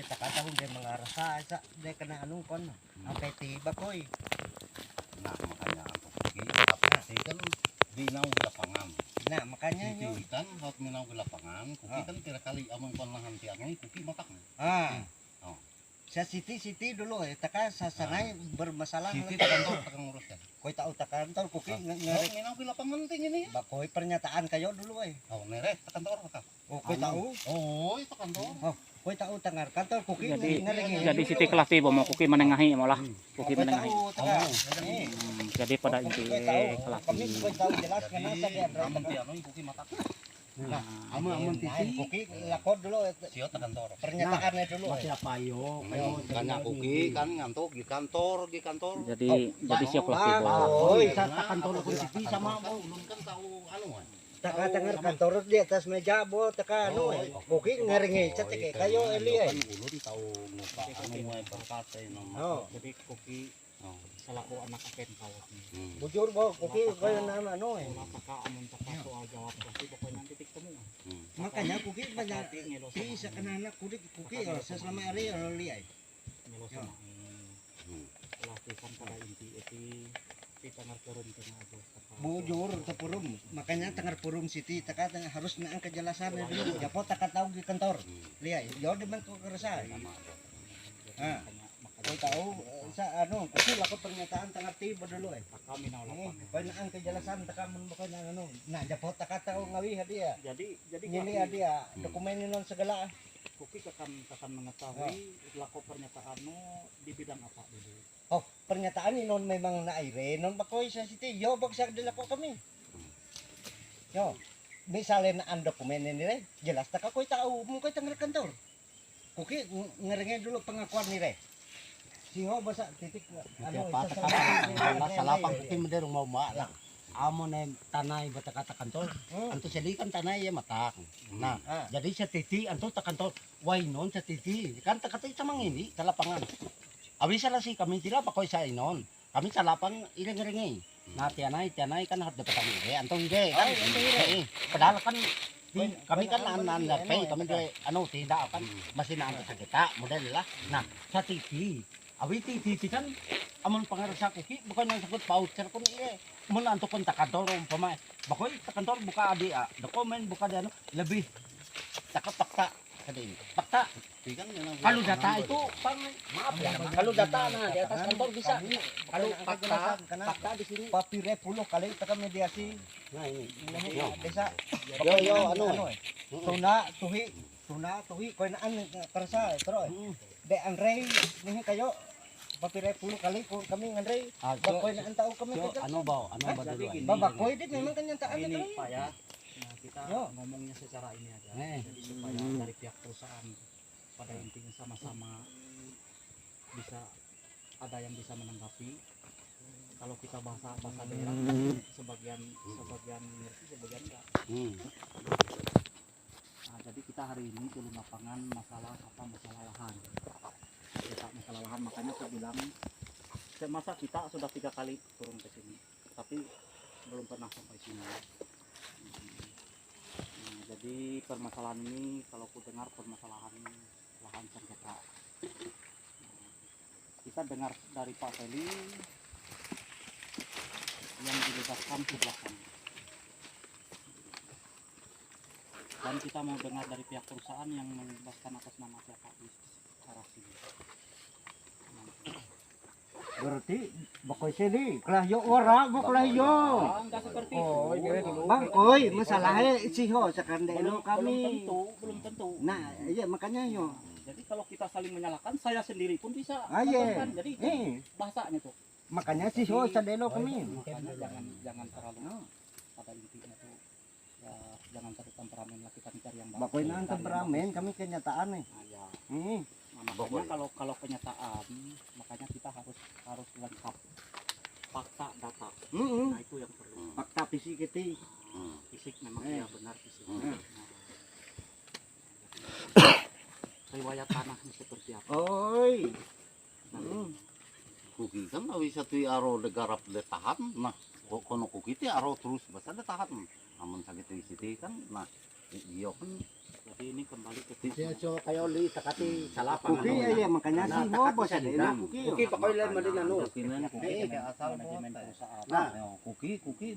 takatahong dia mengarasa sa dia kena anong kon sampai tiba koy. Nah makanya aku pergi tapi kan di nau di lapangan. Nah makanya nyo. Kuki kan harus minau di lapangan. Kuki kan kira kali amang kon lahan tiangnya kuki matak. Oh. Sa Siti dulu taka sasanay bermasalah. Siti kantor takang ngurus kan. Koy tahu kantor kuki Harus minau di lapangan ting ini. Bakoy pernyataan kayo dulu Oh nere kantor maka. Oh koy tahu. Oh itu kantor. Oh koy tahu tangar kantor kuki Jadi Siti kelas tiba mau kuki menengahi malah kuki menengahi. Jadi pada inti kelas kami koy tahu jelas karena saya Amang tiano kuki matak. Nah, amun titi kuki lakon dulu Siyo ta kantor. pernyataannya dulu. masih payo Banyak kuki kan ngantuk di kantor Jadi siap kelas tiba. oh sa kantor ko titi sama mo ulun kan tahu anu Taka dengar kantor di atas meja bo taka anu kuki ngeringi cetek kayo Eli ulun tahu nupa anu wae berkata Oh, Jadi kuki selaku anak aken kawat bujur bo kuki kayo na anu Maka amun taka soal jawab pasti pokoknya titik temu. Makanya kuki banyak di sa kanana kuki sa selama hari Eli ay. Lakukan pada inti itu tengah turun tengah aja. Bujur tepurum makanya tengah purum Siti taka tengah harus naang kejelasannya dulu japo taka tahu di kantor liay yo demen ko kerasa koy tahu sa anu kuki lakon pernyataan tengah tiba dulu Kami naulapan. koy naang kejelasan taka mun bakal anu nah japo taka tahu ngawi hadiah Jadi ngili hadiah dokumen non segala kuki akan mengetahui laku pernyataanmu di bidang apa dulu. oh pernyataan ini non memang naire non bakoy sa Siti yo bagsak dilako kami yo misalnya naan dokumen ini jelas taka koy tahu mo koy tengah kantor kuki ngeringe dulu pengakuan ni re siho basa titik ano sa lapang kuki mederong mau malak amon ay tanay bata kata kantor anto sili kan tanay ya matak nah jadi sa titi anto ta kantor why non sa titi kan ta katay sa mangini sa lapangan awisa la si kami tila pa koy sa inon kami sa lapang iring-iringi na tianay kan harus dapat kami anto ide kan padahal kan kami kan nanlarpay kami de ano tinda kan masinaan sa kita model lah nah sa titi awi titi kan amon pangarasa kuki bukan yang sakot voucher kun mun anto kun ta kantor umpama bakoy ta kantor buka adi dokumen buka di ano lebih takapakta kadin pakta kalau data itu pang maaf ya kalau data nah di atas kantor bisa kalau fakta di sini papire 10 kali taka mediasi nah ini desa yo ano tuhi koy naan kerasa terus de Andre nih kayo papire 10 kali kami ngandre bakoy naan tao kami ano ba dulu babakoy dit memang kenyataan Ini itu Pak ya. Nah, kita ngomongnya secara ini aja. Jadi supaya dari pihak perusahaan pada intinya sama-sama bisa ada yang bisa menanggapi. Kalau kita bahasa daerah sebagian ngerti sebagian enggak. Nah, jadi kita hari ini turun lapangan masalah lahan. Masalah lahan makanya saya bilang masa kita sudah 3 kali turun ke sini tapi belum pernah sampai sini. Jadi permasalahan ini kalau ku dengar permasalahan lahan sengketa kita dengar dari Pak Feli yang dilibatkan sebelah sana dan kita mau dengar dari pihak perusahaan yang membebaskan atas nama siapa di arah sini. berarti bakoy sini kelah yo ora bo kelah yo Enggak seperti oh itu. bang koy masalahnya siho sakandelo kami belum tentu. nah iya makanya yo Jadi kalau kita saling menyalahkan saya sendiri pun bisa iya jadi itu bahasanya tuh. makanya siho sadelo kami Makanya jangan terlalu pada intinya tuh ya jangan cari temperamen lah kita cari yang bagus. bakoy naan temperamen kami kenyataan nih Nah, makanya kalau kenyataan makanya kita harus lengkap fakta data. Nah itu yang perlu. fakta fisik itu Fisik memang ya benar fisik. Riwayat tanahnya seperti apa? oi kuki kan awi satu aro degarap de tahan nah kono kuki ti aro terus basa de tahan amun sakit di situ kan nah Iya. Jadi ini kembali ke Siya so kayo li takati salapang. Kuki ya makanya Nah, sih takat bos siya ada din. na kuki. Kuki pa kayo lang madin ano. Kinan kuki kayak asal manajemen buat. perusahaan. Nah. Kuki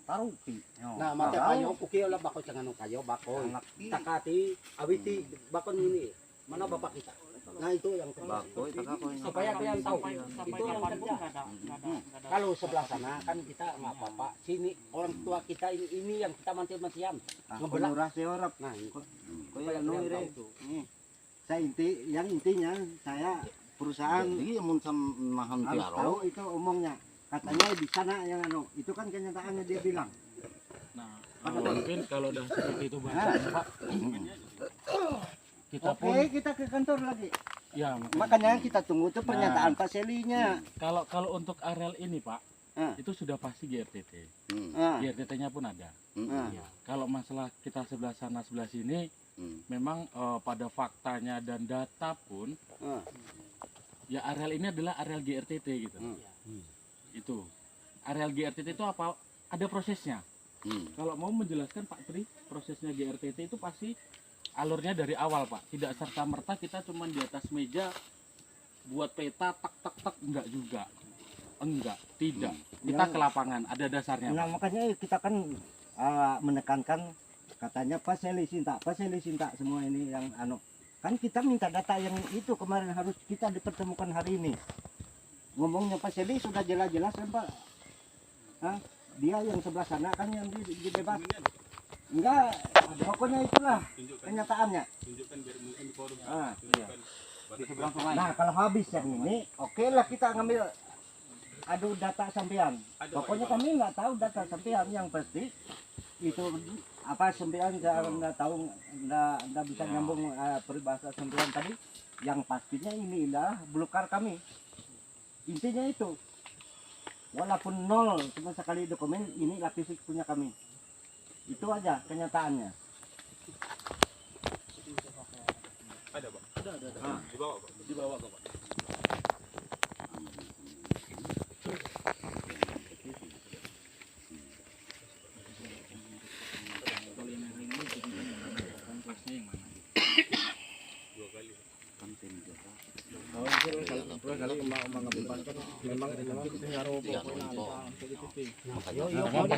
taruh ki. Na mate kayo kuki wala bako sa ngano kayo bako. Takati awiti bakon ini. Mana bapak kita? Nah itu yang Bakoy, supaya kalian tahu Sampai itu yang kapanpun kerja. nggak ada. Kalau sebelah sana kan kita nggak apa-apa. Sini orang tua kita ini yang kita mati-matian. Ngebelah. Murah sih orang. Nah, itu. Kaya Kalian ire. tahu. Saya yang intinya saya perusahaan Jadi mun samahan harus tiaro. tahu itu omongnya. Katanya di sana yang itu kan kenyataannya dia bilang. Nah, mungkin kalau udah seperti itu bahasa Pak, kita Oke, pun kita ke kantor lagi. ya Makanya kita tunggu tuh pernyataan Pak Selinya. kalau untuk areal ini Pak, itu sudah pasti GRTT. Ah, GRTT-nya pun ada. ah. Ya, kalau masalah kita sebelah sana sebelah sini, memang pada faktanya dan data pun, ya areal ini adalah areal GRTT gitu. Itu areal GRTT itu apa? Ada prosesnya. Kalau mau menjelaskan Pak Tri, prosesnya GRTT itu pasti alurnya dari awal Pak. Tidak serta merta kita cuma di atas meja buat peta tak enggak juga. Enggak, tidak. Kita ke lapangan, ada dasarnya. Nah, makanya kita kan menekankan katanya Pak Seli Sinta semua ini yang kan kita minta data yang itu kemarin harus kita dipertemukan hari ini. Ngomongnya Pak Seli sudah jelas-jelas kan Pak. Dia yang sebelah sana kan yang dibebas. Enggak, pokoknya itulah kenyataannya. Nah, kalau habis yang ini, oke lah kita ngambil data sampean. Pokoknya kami nggak tahu data sampean, yang pasti itu apa sampean nggak tahu, nggak bisa nyambung peribahasa sampean tadi. Yang pastinya inilah belukar kami. Intinya itu, walaupun nol cuma sekali dokumen, inilah fisik punya kami. Itu aja kenyataannya. Ada Pak? Ada. Dibawa Pak? Dibawa Pak.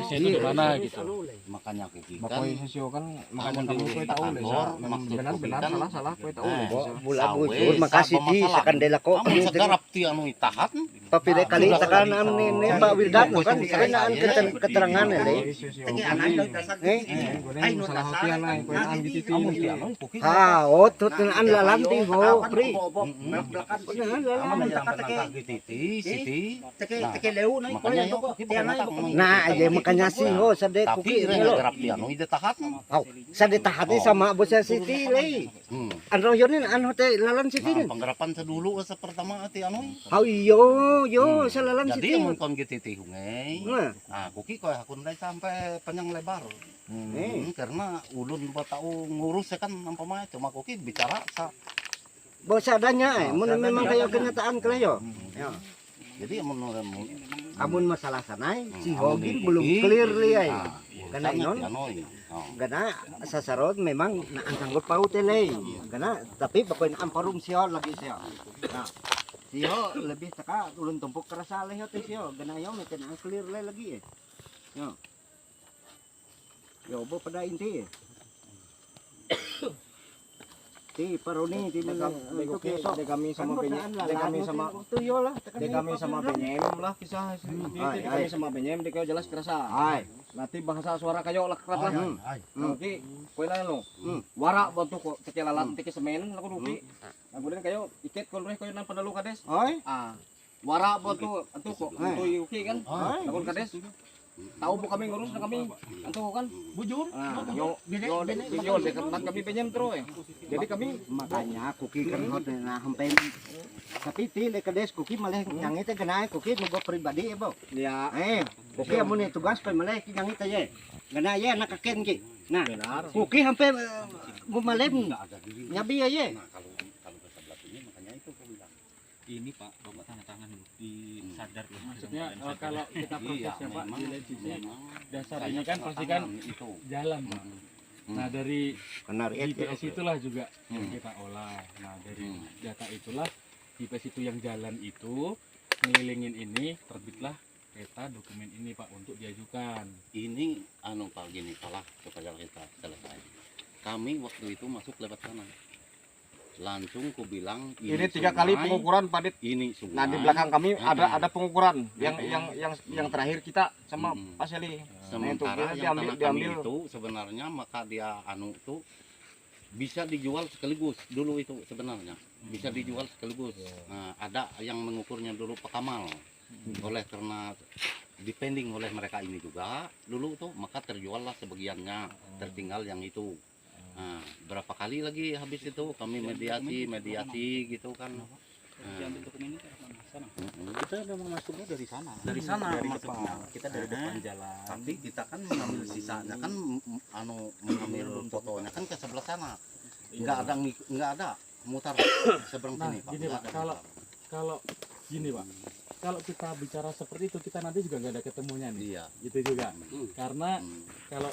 Itu di mana gitu. Makanya kuki kan. Bakoy sesyo kan makanya kamu kowe tahu le benar salah kowe tahu le. Bulan bujur makasih di sakandela ko. Kamu segarap ti anu itahat. Papilay kali takan ni Pak Wildan kan kanaan keterangan le. Ay no salah hotian ay kowe an gitu Kamu ti anu kuki. Ha, otot naan lalanti ho, pri. Teke leu na Makanya yo kuki Nah, aja makanya sih ho sade Tapi kuki ire lo. segarap ti anu itahat. Oh, sade tahati sama bosnya Siti le. Ano yun ano te lalan Siti. Penggarapan sa dulo sa pertama ati anu. Oh yo sa lalan Jadi Siti. mun kon giti hungay. Ah, kuki ko hakun dai sampai panjang lebar. Karena ulun ba tao ngurus ya kan ang pamay cuma kuki bicara sa. Bos adanya mun memang kayak kenyataan kelayo. Ya. Jadi mun Amun masalah sanay, si Hogin belum clear li ay. Kana inon, gana sasarod memang naangkanggot paut le. Gana tapi bakoy na amparum siya lagi siya. Nah, siya lebih taka ulun tumpuk kerasa leh teh siya. Gana yo meten ang clear le lagi eh. Yo. Yo bo pada inti. Ti paroni ti itu keso De kami sama Benyem, de kami sama tuyo lah. de kami sama Benyem lah kisah. De kami sama Benyem de kayo jelas kerasa. Ay. Nanti bahasa suara kayo lah keras lah. Oke, kowe lah lo. Hmm. Wara bantu kok tekelalan teke semen aku dupi. Kemudian kayo iket kon kayo nang padalu kades. Ay. Ah, wara bantu antu kok antu uki kan. Aku kades. Tahu po kami ngurus na kami. Antu kan bujur. Yo dekat kami Benyem terus eh. Jadi kami Makanya kuki kan hot na hampir tapi ti le kades kuki maleh nyangit ganay kuki nugo pribadi ebo. ya Kuki amun ni tugas pa maleh nyangit ye. Ganay ye nakaken ki. Nah, benar. kuki hampir gumalem nyabi ye. kalau ke sebelah sini makanya itu aku bilang. Ini Pak, Bapak tanda tangan dulu. Disadar dulu. Maksudnya kalau kita prosesnya Pak di lain sisi memang Dasar ini kan pasti kan itu. jalan Pak. Nah dari Benar GPS itulah juga yang Hmm. kita olah. Nah dari Hmm. data itulah GPS itu yang jalan itu ngelilingin ini terbitlah peta dokumen ini Pak untuk diajukan. Ini Pak gini salah supaya kita selesai. Kami waktu itu masuk lewat sana. Langsung ku bilang Ini 3 kali sungai, pengukuran Pak Dit. Ini sungai. Nah di belakang kami ada pengukuran yang Mm-mm. yang terakhir kita sama Mm-mm. Pak Seli. Sementara itu yang diambil- tanah kami diambil. itu sebenarnya maka dia tuh bisa dijual sekaligus dulu itu sebenarnya bisa dijual sekaligus. Nah, ada yang mengukurnya dulu Pak Kamal. Oleh karena depending oleh mereka ini juga dulu tuh maka terjuallah sebagiannya, tertinggal yang itu. Nah, berapa kali lagi habis itu kami mediasi gitu kan. Diambil dokumen ini ke mana? Sana. Kita memang masuknya dari sana. Dari sana Dari masuknya. depan. Kita dari depan jalan. Tapi kita kan mengambil sisanya kan mengambil fotonya kan ke sebelah sana. Enggak ada mutar seberang Nah, sini Pak. gini, Nggak Pak, ada mutar. kalau gini Pak, kalau kita bicara seperti itu kita nanti juga nggak ada ketemunya nih. Iya. Gitu juga. Karena Hmm. kalau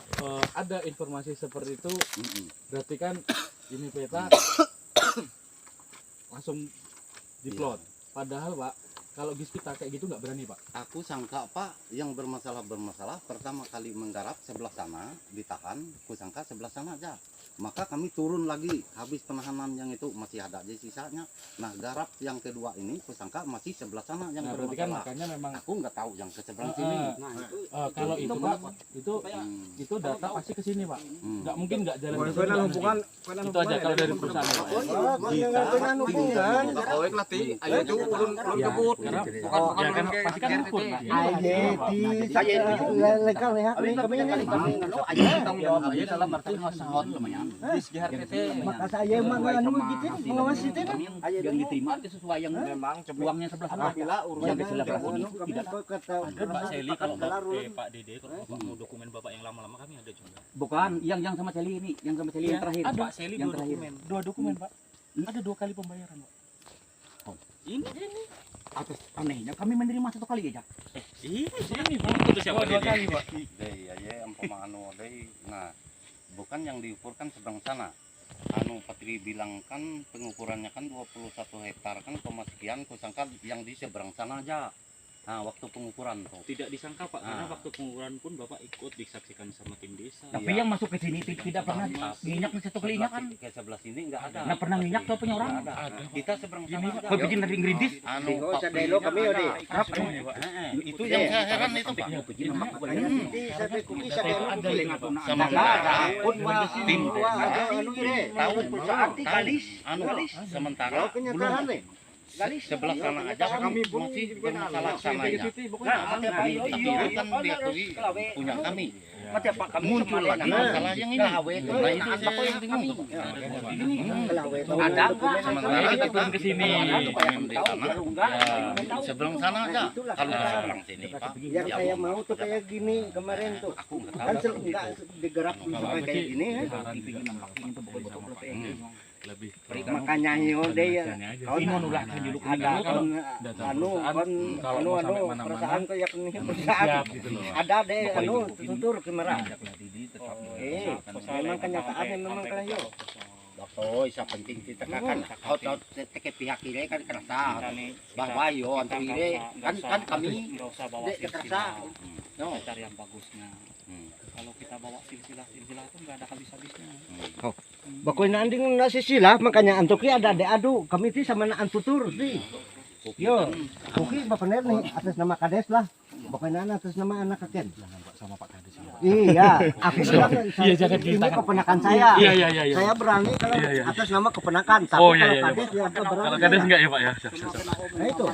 ada informasi seperti itu Mm-mm. berarti kan ini peta langsung diplot. Padahal Pak, kalau bis kita kayak gitu nggak berani Pak. Aku sangka Pak yang bermasalah pertama kali menggarap sebelah sana ditahan, kusangka sebelah sana aja. Maka kami turun lagi habis penahanan yang itu masih ada aja sisanya. Nah garap yang kedua ini kusangka masih sebelah sana yang Nah, berarti kan bermasalah. makanya memang Aku nggak tahu yang ke seberang sini. kalau itu Pak, itu data pasti ke sini Pak. Nggak mungkin nggak jalan ke sini, Bukan Pak. hubungan, Itu aja kalau dari perusahaan Pak. Dengan hubungan. Bakoek lah ti, ayo itu ulun kebut. Karena Bukan ya kan pasti kan ukur Pak. Aye di legal ya kami ini. tanggung jawab aja dalam arti sahon lumayan. Maka saya menganu gitu mengawasi itu. Yang diterima itu sesuai yang Memang uangnya sebelah sana. apabila urusan Pak Seli kalau Pak Dede kalau Bapak mau dokumen Bapak yang lama-lama kami ada juga. Bukan, yang sama Seli ini, yang sama Seli yang terakhir. Ada Pak Seli yang 2 terakhir. dokumen. 2 dokumen, Pak. Ada 2 kali pembayaran, Pak. Ini Atas anehnya kami menerima 1 kali aja. ini Pak. Itu siapa Dede? kali, Pak. Deh, ya umpama deh. Nah, bukan yang diukurkan seberang sana. Patri bilang kan pengukurannya kan 21 hektar kan sekian, kusangka yang di seberang sana aja. Nah, waktu pengukuran tuh. Tidak disangka Pak, karena Ah. waktu pengukuran pun Bapak ikut disaksikan sama tim desa. Tapi yang masuk ke sini tidak pernah minyak nih 1 kalinya kan. Ke sebelah sini enggak ada. Nggak pernah minyak tuh punya orang. Nggak ada. Kita seberang sana aja. Kau bikin dari ngerintis. Pak Delo kami ya di. itu yang saya heran itu Pak. Sama tim tahu sementara belum sebelah sana aja kami masih bermasalah sananya. Itu kan diakui punya kami. Muncul lagi masalah yang ini. Nah itu siapa yang bingung? Ada Sementara kita turun ke sini. di sana, seberang sana aja. Kalau ke seberang sini Pak. yang ya saya Allah. mau tuh kayak gini kemarin tuh. Aku nggak Kan tahu. enggak digerak sampai kayak gini ya. Lebih Makanya deh ya. Ada perasaan kayak ini perusahaan. gitu loh. Ada deh tutur kamera. Memang kenyataannya memang kayak Oh, isa penting kita kan out teke pihak ini kan kerasa bahwa yo antar ini kan kami nggak usah bawa dek silsilah. kerasa no Cari yang bagusnya. Kalau kita bawa silsilah itu nggak ada habis-habisnya. Bakoy na anding nasi sila makanya antuki ada adu kami ti sama na antutur di. Yo, Kuki bapaner nih atas nama Kades lah. Bakoy na atas nama anak Kaken. Sama Pak Kades. Iya, aku bilang Iya, jangan ini kita. keponakan saya. Iya. Saya berani kalau Iya. atas nama keponakan, tapi Oh, iya, kalau iya, Kades ya berani. Kalau Kades enggak ya, Pak ya? Siap. Nah itu.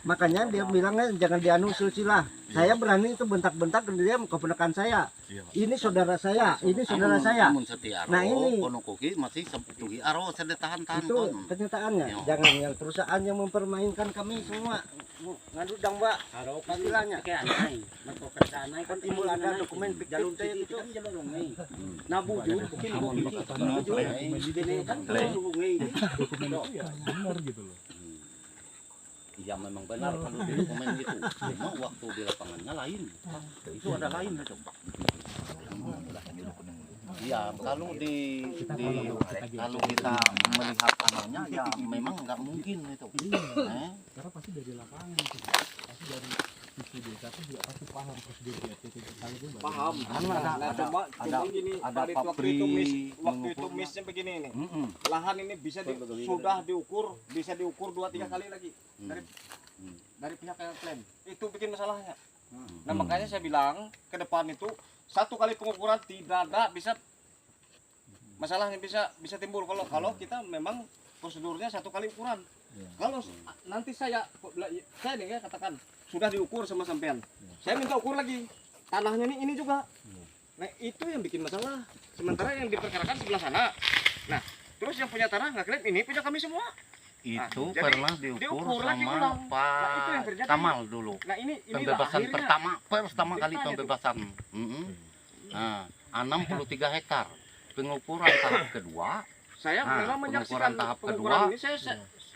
Makanya dia bilangnya jangan dianu silsilah. Saya berani itu bentak-bentak dia keponakan saya. Iya, Pak. Ini saudara saya, ini saudara saya. Nah, ini. Kono Kuki masih seperti aro sedetahan-tahan. Itu kenyataannya. Yo. Jangan yang perusahaan yang mempermainkan kami semua. Ngadu dang, Mbak. Istilahnya. Kan timbul ada dokumen jalur itu kan jalur ngai. Nabujur mungkin nabujur. Ini kan jalur ngai. Benar gitu loh. Iya memang benar kalau di dokumen itu. Cuma waktu di lapangannya lain. Itu ada lain itu Pak. Ya, kalau kalau kita melihat anunya ya memang nggak mungkin itu. Karena pasti dari lapangan itu. Pasti dari sisi desa itu juga pasti paham prosedur BRT itu itu Paham. Ada Cuma gini, ada Farid, pabrik waktu itu misnya begini nih. Lahan ini sudah diukur, bisa diukur 2-3 kali lagi dari pihak yang klaim. Itu bikin masalahnya. Nah, makanya saya bilang ke depan itu 1 kali pengukuran tidak ada masalahnya bisa timbul kalau kita memang prosedurnya 1 kali ukuran. Kalau nanti saya nih ya katakan sudah diukur sama sampean. Saya minta ukur lagi. Tanahnya ini juga. Nah, itu yang bikin masalah. Sementara yang diperkarakan sebelah sana. Nah, terus yang punya tanah nggak klaim ini punya kami semua. Itu jadi pernah diukur lagi sama ulang. Pak Nah, itu yang terjadi. Kamal dulu. Nah, ini Pembebasan akhirnya. pertama kali Ditanya tuh. pembebasan. Nah, 63 hektar. Pengukuran tahap kedua Saya memang menyaksikan tahap pengukuran kedua, ini saya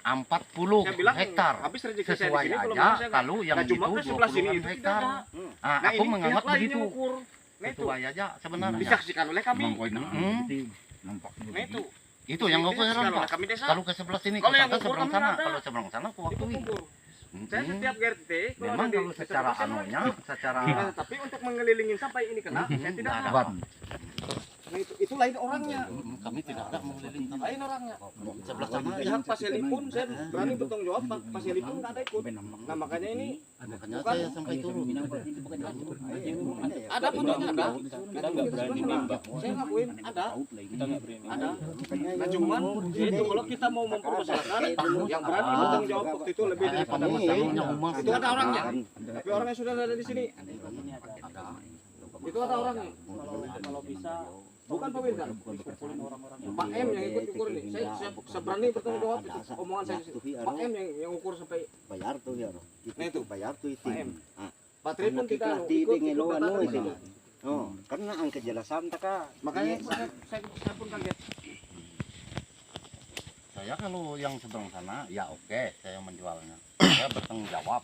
40 bilang hektar. habis rezeki saya di Sesuai sini kalau aja mau saya kalau yang nah, cuma itu ke sebelah sini 20 itu tidak hektar. ada. Nah, Nah, aku ini menganggap pihak lain begitu. yang ukur. Nah, itu Sesuai aja sebenarnya. disaksikan oleh kami. Nah, Itu yang aku heran, disaksikan oleh Pak. kami desa. Kalau ke sebelah sini, Kalau ke yang ukur seberang kami sana. ada. Kalau seberang sana, aku Itu waktuin. ukur. Saya setiap GRT Memang kalau secara anunya, secara Nah, tapi untuk mengelilingin sampai ini kena, saya tidak ada. Nah, itu lain orangnya. Kami tidak ada mengelilingkan. Lain orangnya. Sebelah sana Pihak Pak Seli pun saya berani bertanggung jawab, Pak Seli pun nggak ada ikut. Nah, makanya ini makanya saya sampai turun. ada fotonya ada. Kita nggak berani nembak. Saya ngakuin ada. Kita nggak berani. Ada. Nah, cuman itu kalau kita mau mempermasalahkan, yang berani bertanggung jawab waktu itu lebih daripada Mas Seli. Itu ada orangnya. Tapi orangnya sudah ada di sini. Itu ada orangnya. Kalau bisa Bukan pemerintah. kumpulin orang-orang Pak M yang ikut ukur ini. Saya berani bertanggung jawab itu. Omongan saya. Pak M yang ukur sampai. Bayar tuh ya. Nah, itu. Bayar tuh itu. Pak M. Pak Tri pun tidak ikut data dari situ. Oh, karena ang kejelasan taka. Makanya saya pun kaget. Saya kalau yang seberang sana, ya oke, saya menjualnya. Saya bertanggung jawab.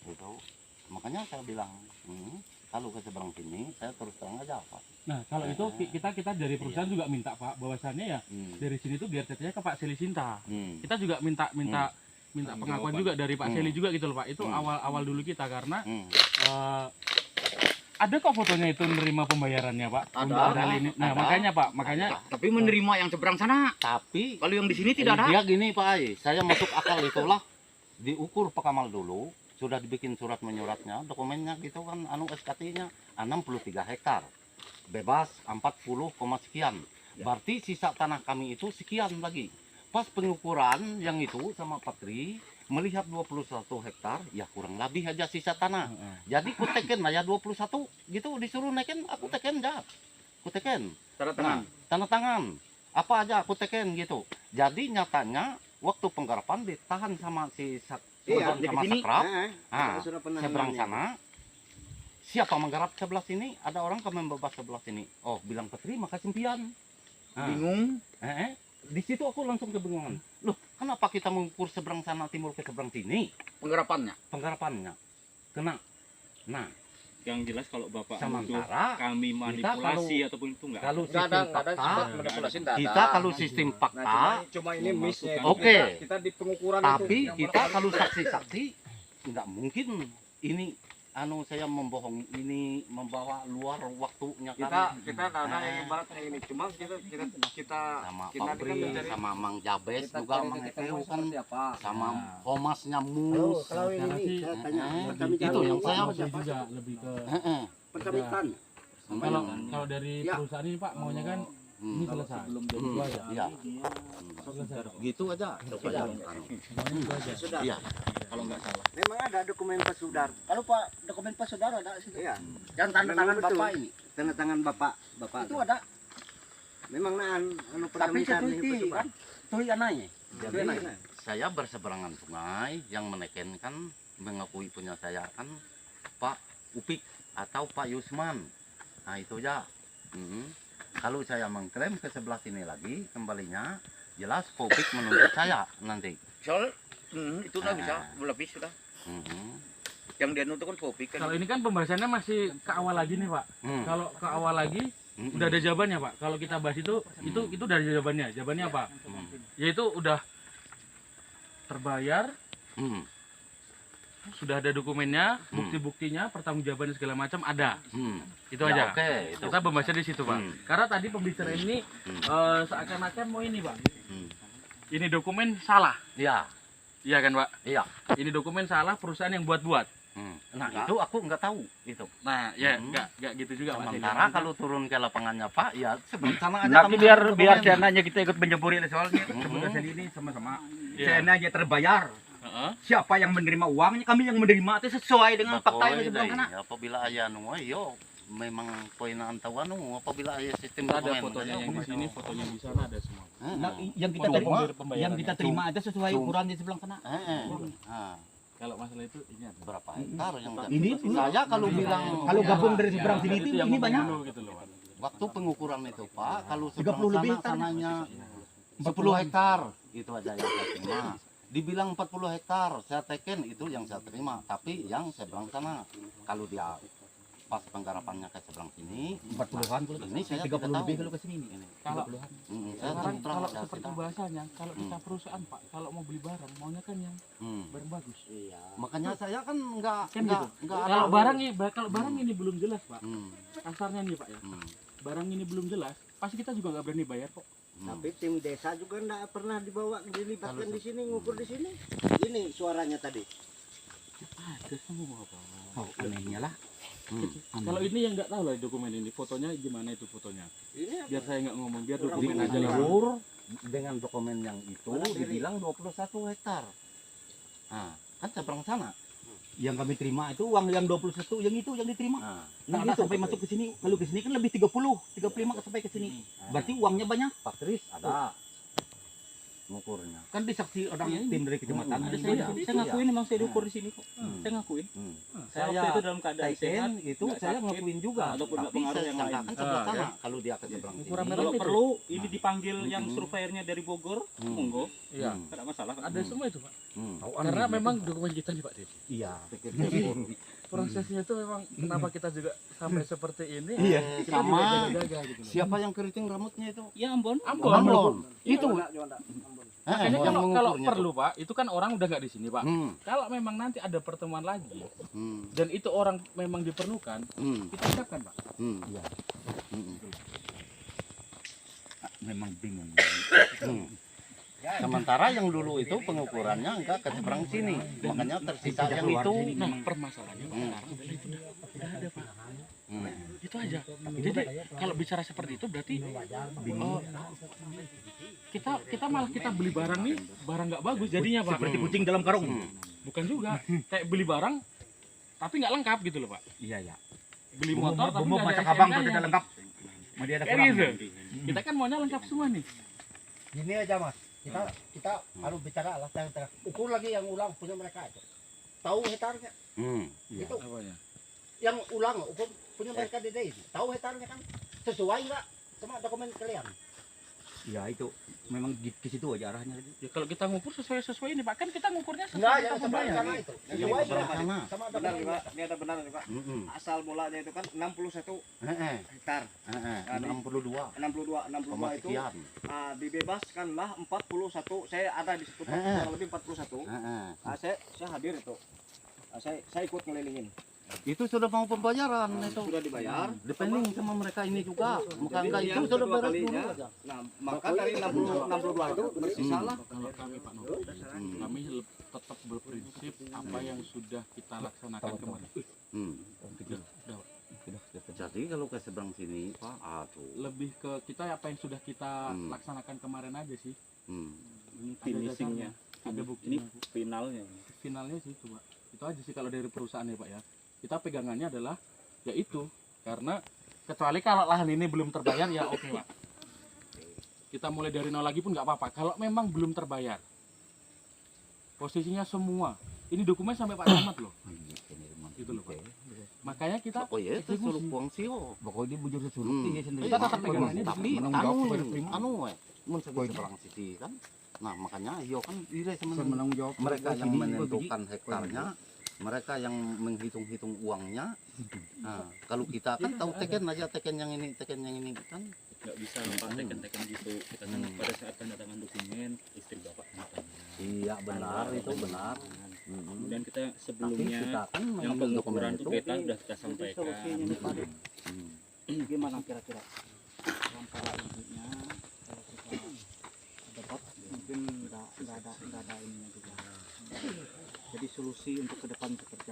Gitu. Makanya saya bilang, kalau ke seberang sini, saya terus terang aja, Pak. Nah, kalau itu kita dari perusahaan juga minta, Pak, bahwasannya ya dari sini tuh biar tetenya ke Pak Seli Sinta. Kita juga minta pengakuan juga dari Pak Seli juga gitu loh, Pak. Itu awal dulu kita karena ada kok fotonya itu menerima pembayarannya, Pak. Ada. Ini. Nah, makanya, Pak, Tapi menerima yang seberang sana. Tapi Kalau yang di sini tidak ada. dia gini, Pak Ai, saya masuk akal itulah diukur Pak Kamal dulu, sudah dibikin surat menyuratnya, dokumennya gitu kan, SKT-nya 63 hektar. Bebas 40, sekian. Berarti sisa tanah kami itu sekian lagi. Pas pengukuran yang itu sama Patri melihat 21 hektar, ya kurang lebih aja sisa tanah. Jadi ku teken aja 21 gitu, disuruh naikin, aku teken aja. Ku teken. Tanda tangan. Apa aja aku teken gitu. Jadi nyatanya waktu penggarapan ditahan sama si sama Sakrap. Seberang sana. Siapa menggarap sebelah sini? Ada orang kami membebas sebelah sini. Oh, bilang Petri, maka sempian. Bingung. Di situ aku langsung kebingungan. Loh, kenapa kita mengukur seberang sana timur ke seberang sini? Penggarapannya. Kena. Nah, Yang jelas kalau Bapak sementara kami manipulasi ataupun itu enggak. kalau Nggak sistem ada fakta, manipulasi, nggak ada. kita kalau sistem Nah, fakta, cuma ini miss-nya. Oke. Kita di pengukuran tapi itu. kita kalau saksi-saksi nggak mungkin ini saya membohongi ini membawa luar waktunya kita ada yang ibaratnya ini. Cuma kita sama kita Pabri, kan mencari- sama Mang Jabes kita juga cari Mang titik Ekeu temu kan seperti apa. sama Nah. Homasnya Halo, Mus. kalau ini saya tanya, kami Itu yang saya juga lebih ke perkamitan. kalau dari Ya. perusahaan ini, Pak, maunya kan ini selesai. Itu aja. Ya, Selesai. gitu aja supaya Maunya itu aja. Sudah. Iya. Kalau nggak salah. Memang ada dokumen pasudar. Kalau Pak dokumen pasudar ada situ. Iya. Dan tanda tangan Memang betul. Bapak ini. Tanda tangan Bapak. Itu ada. Memang Tapi perkamitan itu kan tuh anaknya. Jadi Saya berseberangan sungai yang menekenkan mengakui punya saya kan Pak Upik atau Pak Yusman. Nah itu ya. Kalau saya mengklaim ke sebelah sini lagi kembalinya jelas Pak Upik menuntut saya nanti. Soal itu udah bisa lebih sudah. Mhm. Yang dia nuntut kan Popik kan. Kalau ini kan pembahasannya masih ke awal lagi nih, Pak. Kalau ke awal lagi udah ada jawabannya Pak. Kalau kita bahas itu udah ada jawabannya. Jawabannya apa? Yaitu udah terbayar, sudah ada dokumennya, bukti-buktinya, pertanggungjawaban segala macam ada. Itu aja. Oke, itu. Kita membahasnya di situ Pak. Karena tadi pembicaraan ini seakan-akan mau ini Pak. Ini dokumen salah. Iya. Iya kan Pak? Iya. Ini dokumen salah perusahaan yang buat-buat. Nah, itu aku nggak tahu itu. Nah, ya nggak gitu juga Pak. Sementara kalau turun ke lapangannya Pak, ya sama aja. Nanti kami biar dokumen. biar channelnya kita ikut menjempuri soalnya tugas ini sama-sama. Iya. Channelnya terbayar. Heeh. Siapa yang menerima uangnya, kami yang menerima itu sesuai dengan fakta yang Bakoy, dibilang kana. dai. Apabila ayah yo memang poinan tahu apabila ayah sistem Ada dokumen. fotonya yang di sini, fotonya di sana ada semua. Nah, yang kita Cuma, terima, yang kita terima itu sesuai ukuran di sebelah kana. Nah, Kalau masalah itu ini ada. berapa hektar yang Ini saya kalau bilang kalau gabung dari seberang sini itu yang ini banyak. dulu gitu loh Pak. waktu pengukuran itu Pak, kalau 30 seberang lebih sana hektar. sananya 10 hektar itu aja yang saya terima. Dibilang 40 hektar saya teken itu yang saya terima, tapi yang seberang sana kalau dia pas penggarapannya ke seberang sini 40-an kalau ini saya 30 tidak lebih tahu. kalau ke sini. Ini. Kalau Puluhan. Saya sekarang terus terang kalau saya seperti tidak. bahasanya, kalau kita perusahaan Pak, kalau mau beli barang maunya kan yang barang bagus. Makanya saya kan enggak Kan gitu. enggak Kalau barang ini belum jelas Pak, Hmm, kasarnya nih Pak ya. hmm, Barang ini belum jelas, pasti kita juga nggak berani bayar kok. hmm. Tapi tim desa juga enggak pernah dibawa dilibatkan di sini ngukur di sini. Ini suaranya tadi. Ada semua Pak. Oh, anehnya lah. Kalau ini yang nggak tahu lah dokumen ini, fotonya gimana itu fotonya. Ini Biar saya nggak ngomong, biar Orang dokumen aja lah. Diukur dengan dokumen yang itu Mana dari- dibilang 21 hektar. Nah, kan seberang sana. Yang kami terima itu uang yang 21 yang itu yang diterima. Nah, Nah, gitu, sampai Pak masuk ke sini, kalau ke sini kan lebih 30, 35 sampai ke sini. Berarti uangnya banyak. Pak Kris ada ngukurnya. Kan disaksi orang Iya, tim dari kecamatan. Ada Ada saya, saya. saya ngakuin memang saya diukur di sini kok. Saya ngakuin. Saya waktu itu dalam keadaan sehat, Taiken itu nggak saya sakit, ngakuin juga. ataupun nggak Tapi pengaruh saya yang lain. sangkakan sebelah Ah, sana kalau dia ke seberang sini. Ukuran merah Kalau itu. perlu ini dipanggil yang surveyornya dari Bogor, Hmm. monggo, Iya. Hmm. tidak masalah. Ada semua itu Pak. Hmm. Karena memang dokumen kita nih Pak Desi. Iya. Prosesnya itu memang kenapa kita juga sampai seperti ini? Iya. Kita Sama. juga jaga-jaga gitu loh. Siapa yang keriting rambutnya itu? Ya Ambon. Ambon. Itu. yang Makanya kalau mengukurnya perlu Pak, itu kan orang udah nggak di sini Pak. Hmm. Kalau memang nanti ada pertemuan lagi Hmm. dan itu orang memang diperlukan, Hmm. kita siapkan Pak. Hmm. Iya. Hmm. Memang bingung. Hmm. Sementara yang dulu itu pengukurannya enggak ke seberang sini, makanya tersisa yang itu. Nah, permasalahannya Pak, Hmm. sekarang adalah itu udah ada Pak. Hmm. Itu aja. Jadi kalau bicara seperti itu berarti kita malah kita beli barang nih, barang nggak bagus jadinya Pak. Seperti kucing dalam karung. Bukan juga. Kayak beli barang tapi nggak lengkap gitu loh Pak. Iya, ya. Beli motor tapi Bumbu nggak ada macam abang STNK-nya. kalau tidak lengkap. Mau dia ada Kayak kurang. gitu. Kita kan maunya lengkap semua nih. Gini aja mas, kita kalau bicara lah tengah-tengah. Ukur lagi yang ulang punya mereka itu. Tahu hektarnya, Hmm. itu Apanya? yang ulang ukur punya mereka di ini. Tahu hektarnya kan sesuai nggak sama dokumen kalian? Iya, itu memang di situ aja arahnya. Ya kalau kita ngukur sesuai ini Pak, kan kita ngukurnya sesuai Enggak, kita yang sebelah membayar. sana itu. Sesuai sebelah nggak sana. sama Benar dokumen. juga, ini ada benar juga. Hmm. Asal mulanya itu kan 61 hektar. 62. 62 itu Sekian. dibebaskanlah 41. Saya ada di situ kurang lebih 41. Saya hadir itu. Saya ikut ngelilingin. Itu sudah mau pembayaran itu. Sudah dibayar. Depending sama mereka ini juga. Bukan enggak itu yang sudah kedua beres kalinya, dulu aja. Nah, maka dari 62 itu bersisa lah. Kalau kami Pak Novo, kami tetap berprinsip apa yang sudah kita laksanakan kemarin. Hmm. Udah, Pak. Jadi kalau ke seberang sini, Pak, aduh. Lebih ke kita apa yang sudah kita Hmm. laksanakan kemarin aja sih. Hmm. Ini Ada finishingnya. dasarnya, ada Ini buktinya. finalnya. Finalnya sih coba. Itu aja sih kalau dari perusahaan ya Pak ya. Kita pegangannya adalah ya itu, karena kecuali kalau lahan ini belum terbayar ya oke Pak. Kita mulai dari nol lagi pun nggak apa-apa. Kalau memang belum terbayar, posisinya semua. Ini dokumen sampai Pak Camat loh. Gitu loh Pak. Makanya kita Oh iya, itu suruh puang sio. Pokoknya dia bujur sesuatu Hmm. dia sendiri. kita tetap pegangannya di Tapi sini. anu mun seberang sisi kan. Nah, makanya yo kan dire Saya sebenarnya menanggung jawab mereka yang Sini, menentukan hektarnya mereka yang menghitung-hitung uangnya. Nah, kalau kita kan tahu teken aja, teken yang ini kan. nggak bisa pak teken-teken gitu. Kita kan pada saat tanda tangan dokumen istri bapak tanda tangan. Iya benar itu benar. Kemudian kita Tapi sebelumnya kita kan yang mengambil dokumen pengukuran itu. tuh kita udah kita sampaikan. Solusinya nih Pak, Hmm. gimana kira-kira? Antara ibunya kalau kita debat mungkin nggak ada ininya juga. Jadi solusi untuk ke depan pekerjaan